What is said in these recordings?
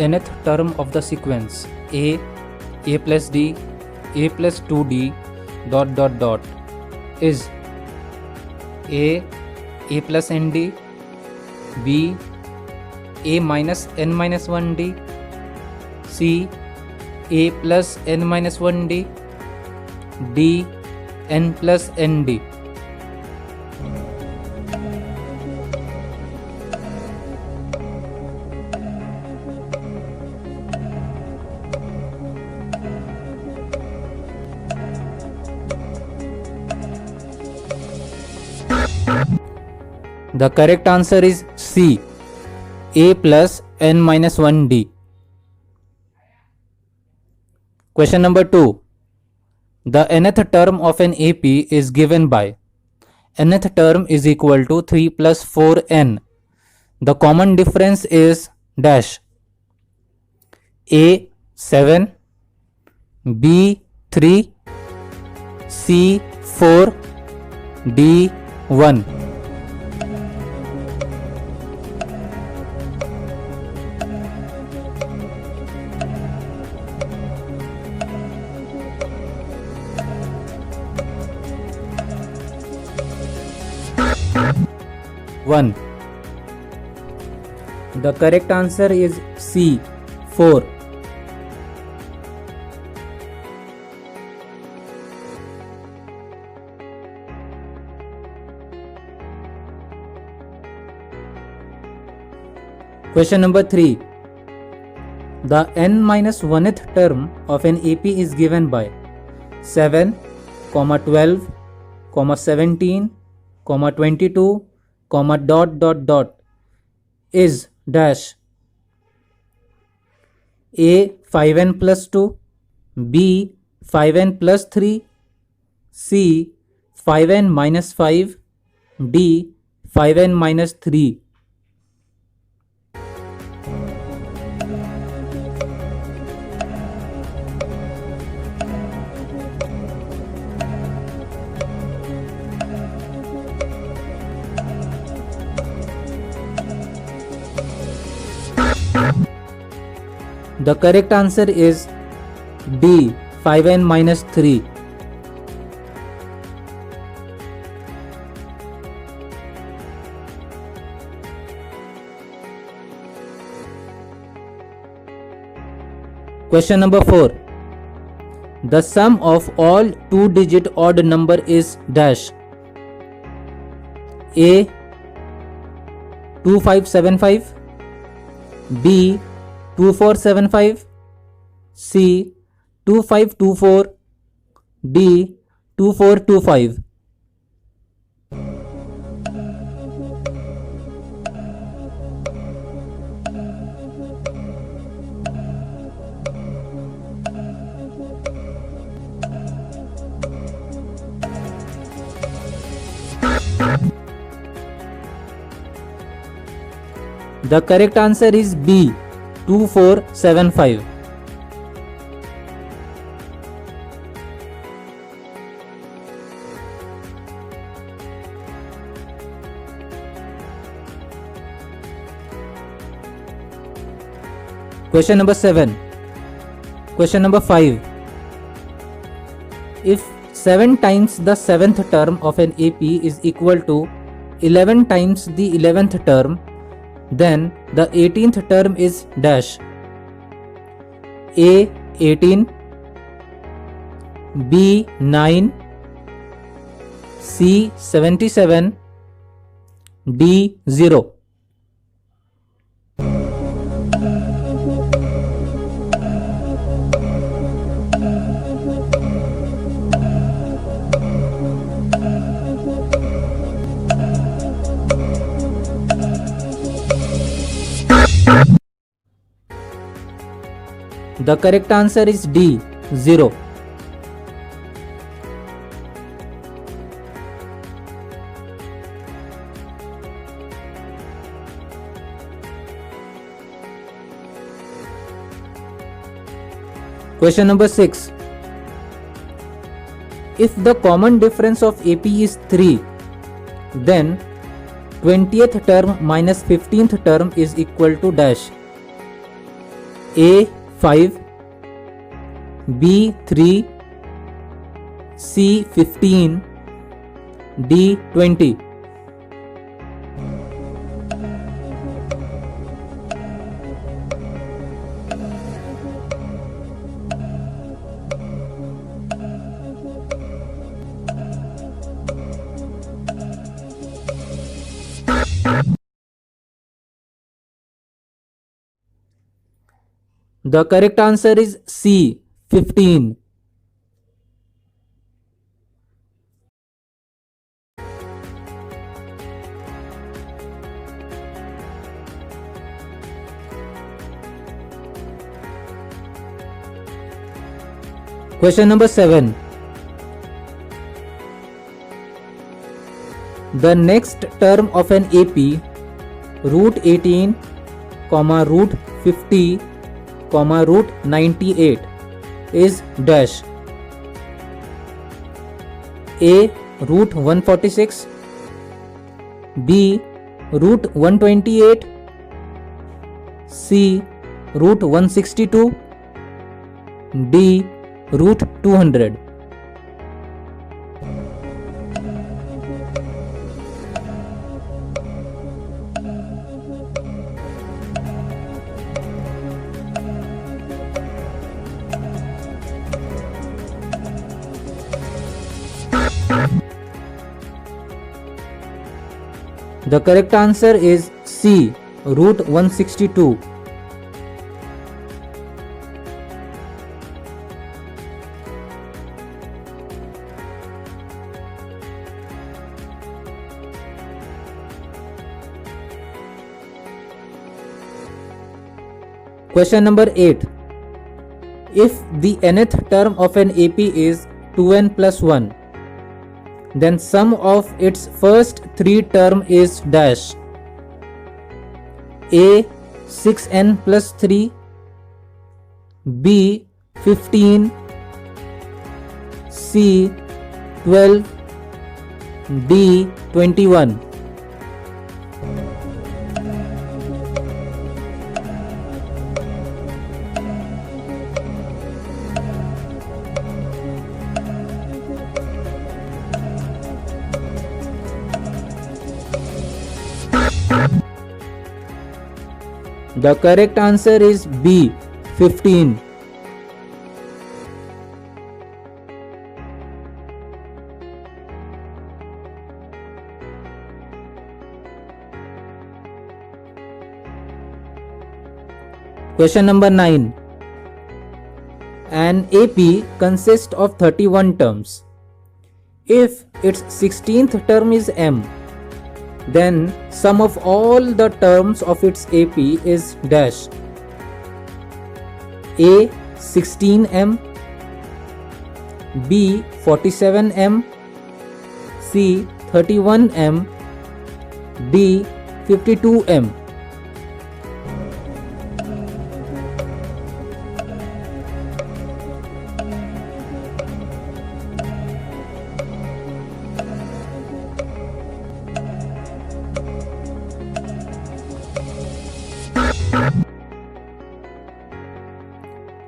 nth term of the sequence a plus d, a plus 2d, ... is a plus nd, b a minus n minus 1d, c a plus n minus 1d, d n plus nd. The correct answer is C, a plus n minus 1d. Question number 2. The nth term of an AP is given by nth term is equal to 3 plus 4n. The common difference is dash A 7, B 3, C 4, D 1. One. The correct answer is C 4. Question number 3. The n minus 1th term of an AP is given by 7, 12, 17, 22, ... is dash A 5n plus 2, B 5n plus 3, C 5n minus 5, D 5n minus 3. The correct answer is D 5n minus 3. Question number 4. The sum of all two-digit odd number is dash A 2575, B 2475, C 2524, D 2425. The correct answer is B 2475. Question number 7. Question number 5. If 7 times the 7th term of an AP is equal to 11 times the 11th term, then the 18th term is dash A 18, B 9, C 77, D 0. The correct answer is D 0. Question number 6. If the common difference of AP is 3, then 20th term minus 15th term is equal to dash A 5, B 3, C 15, D 20. The correct answer is C 15. Question number 7. The next term of an AP, root 18, root 50, root 98 is dash. A root 146, B root 128, C root 162, D root 200. The correct answer is C root 162. Question number 8. If the nth term of an AP is 2n plus 1, then sum of its first three term is dash. A 6n plus 3, B 15, C 12, D 21. The correct answer is B 15. Question number 9. An AP consists of 31 terms. If its 16th term is M, then sum of all the terms of its AP is dash. A 16m, B 47m, C 31m, D 52m.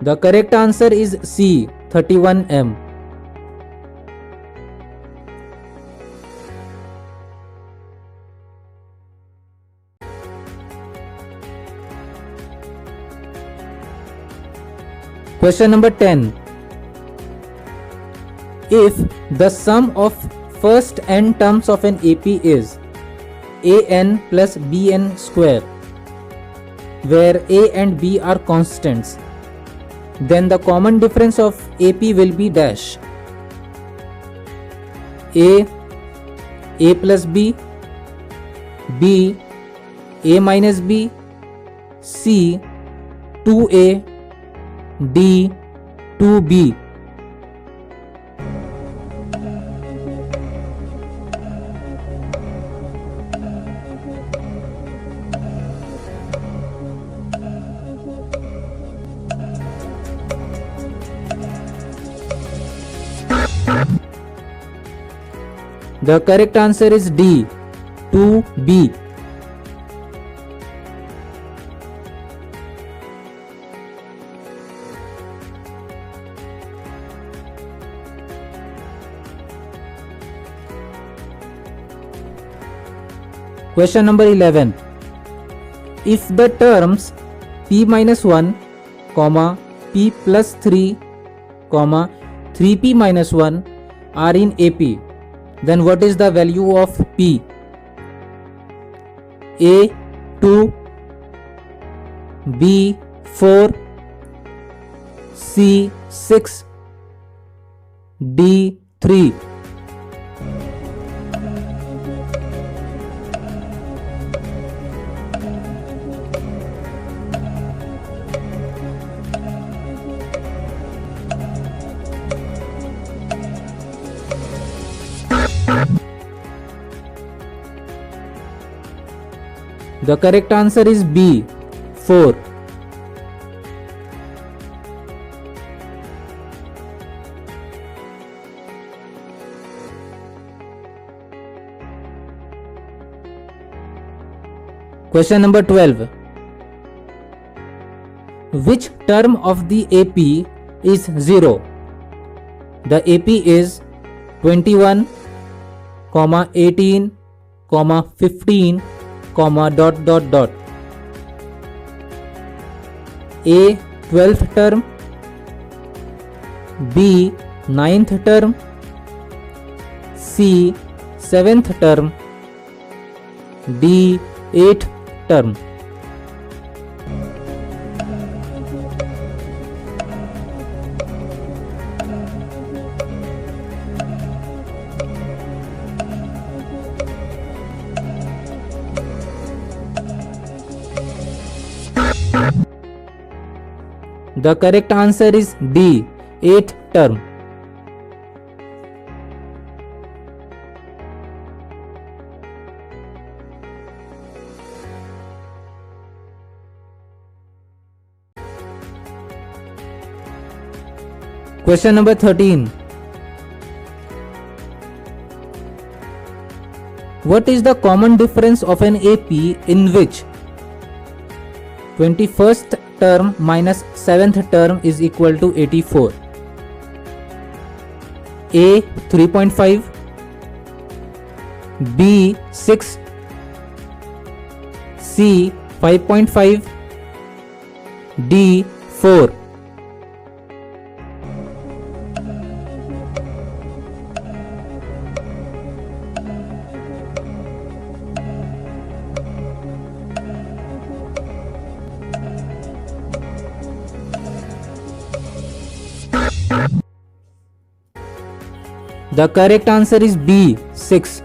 The correct answer is C 31m. Question number 10. If the sum of first n terms of an AP is an plus bn square, where a and b are constants, then the common difference of AP will be dash. A plus B, B, A minus B, C, 2A, D, 2B. The correct answer is D, 2B. Question number 11. If the terms p minus 1, comma, p plus 3, comma, 3p minus 1 are in AP, then what is the value of p? A 2, B 4, C 6, D 3. The correct answer is B 4. Question number 12. Which term of the AP is 0? The AP is 21, 18, 15, dot dot dot. A 12th term, B 9th term, C 7th term, D 8th term. The correct answer is D 8th term. Question number 13. What is the common difference of an AP in which 21st term minus 7th term is equal to 84? A 3.5, B 6, C 5.5, D 4. The correct answer is B 6.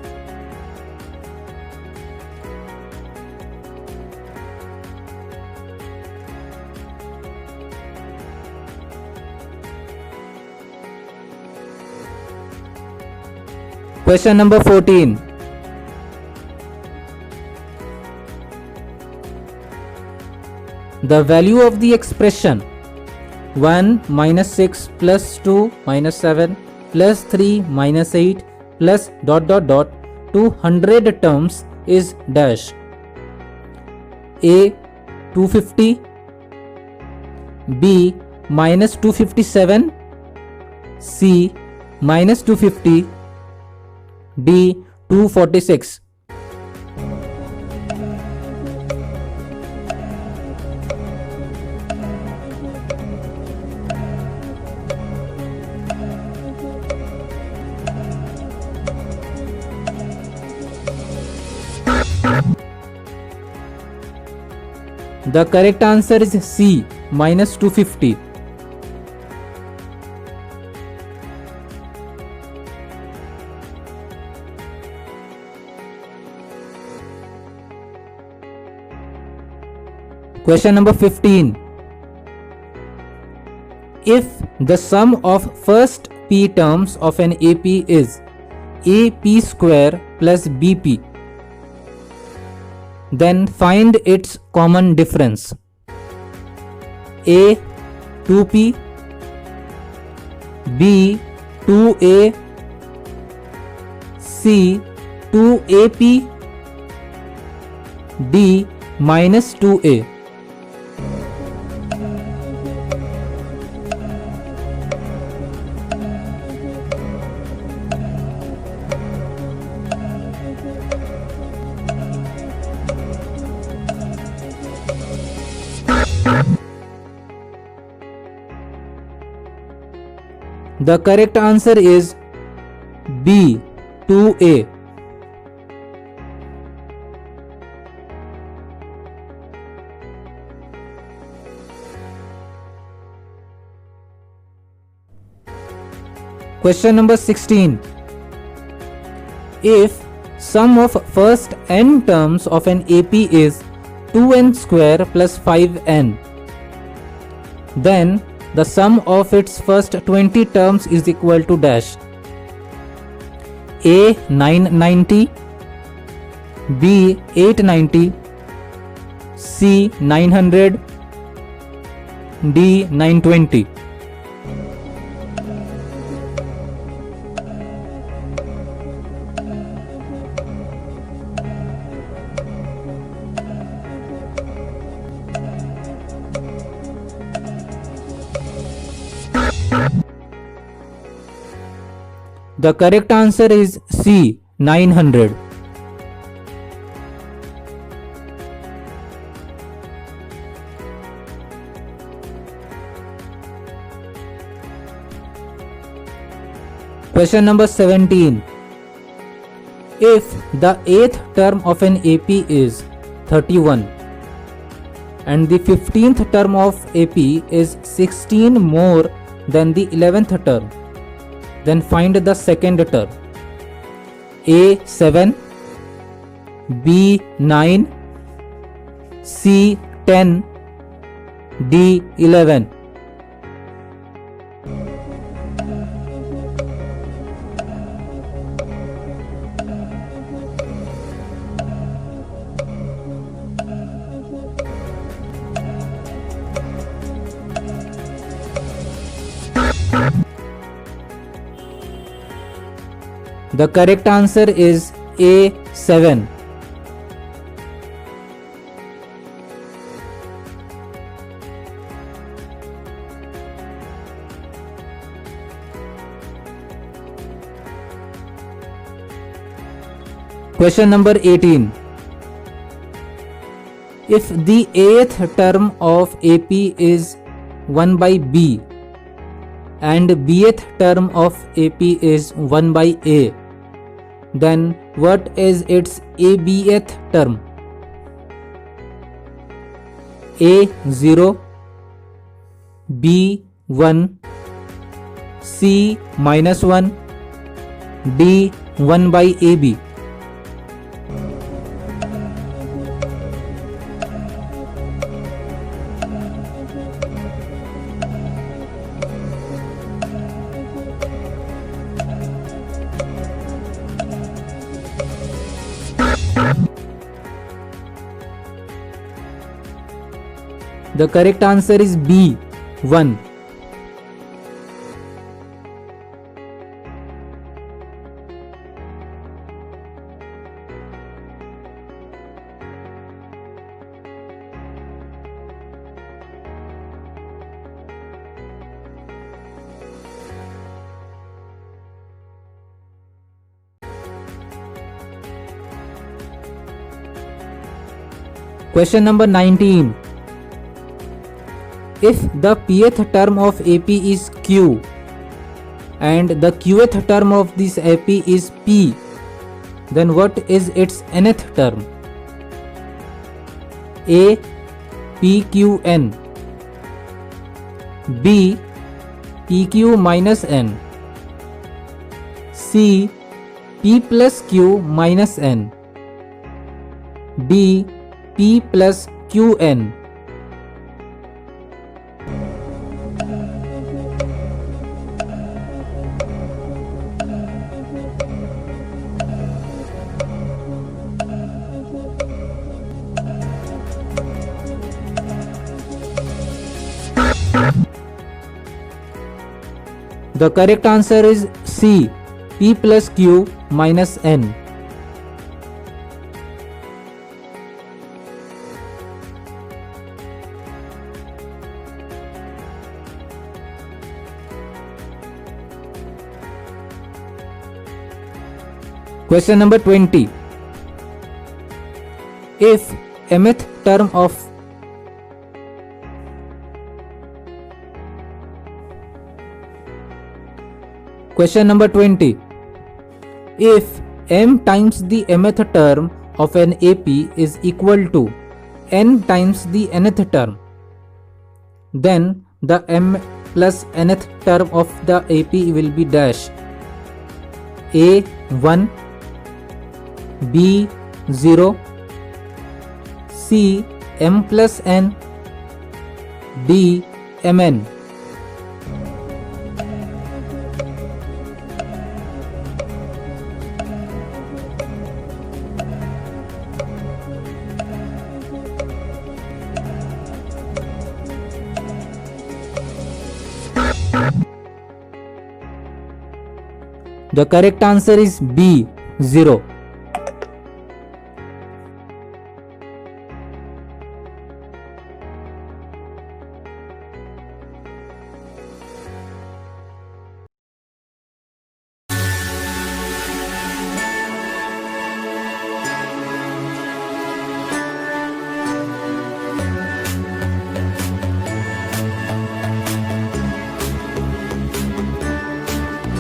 Question number 14. The value of the expression 1 minus 6 plus 2 minus 7 plus 3 minus 8 plus dot dot dot 200 terms is dash. A 250, B minus 257, C minus 250, D 246. The correct answer is C minus 250. Question number 15. If the sum of first p terms of an AP is AP square plus BP, then find its common difference. A 2p, B 2a, C 2ap, D minus 2a. The correct answer is B. 2A. Question number 16. If sum of first n terms of an AP is 2n square plus 5n, then the sum of its first 20 terms is equal to dash. A 990, B 890, C 900, D 920. The correct answer is C. 900. Question number 17. If the 8th term of an AP is 31 and the 15th term of AP is 16 more than the 11th term, then find the second term. A 7, B 9, C 10, D 11. The correct answer is A 7. Question number 18. If the 8th term of AP is 1 by B and Bth term of AP is 1 by A, then what is its ABth term? A 0, B 1, C minus 1, D 1 by AB. The correct answer is B 1. Question number 19. If the pth term of AP is Q and the qth term of this AP is P, then what is its nth term? A PQN, B PQ minus N, C P plus Q minus N, D P plus QN. The correct answer is C. P plus Q minus N. Question number 20. If mth term of Question number 20. If m times the mth term of an AP is equal to n times the nth term, then the m plus nth term of the AP will be dash A 1, B 0, C m plus n, D mn. The correct answer is B 0.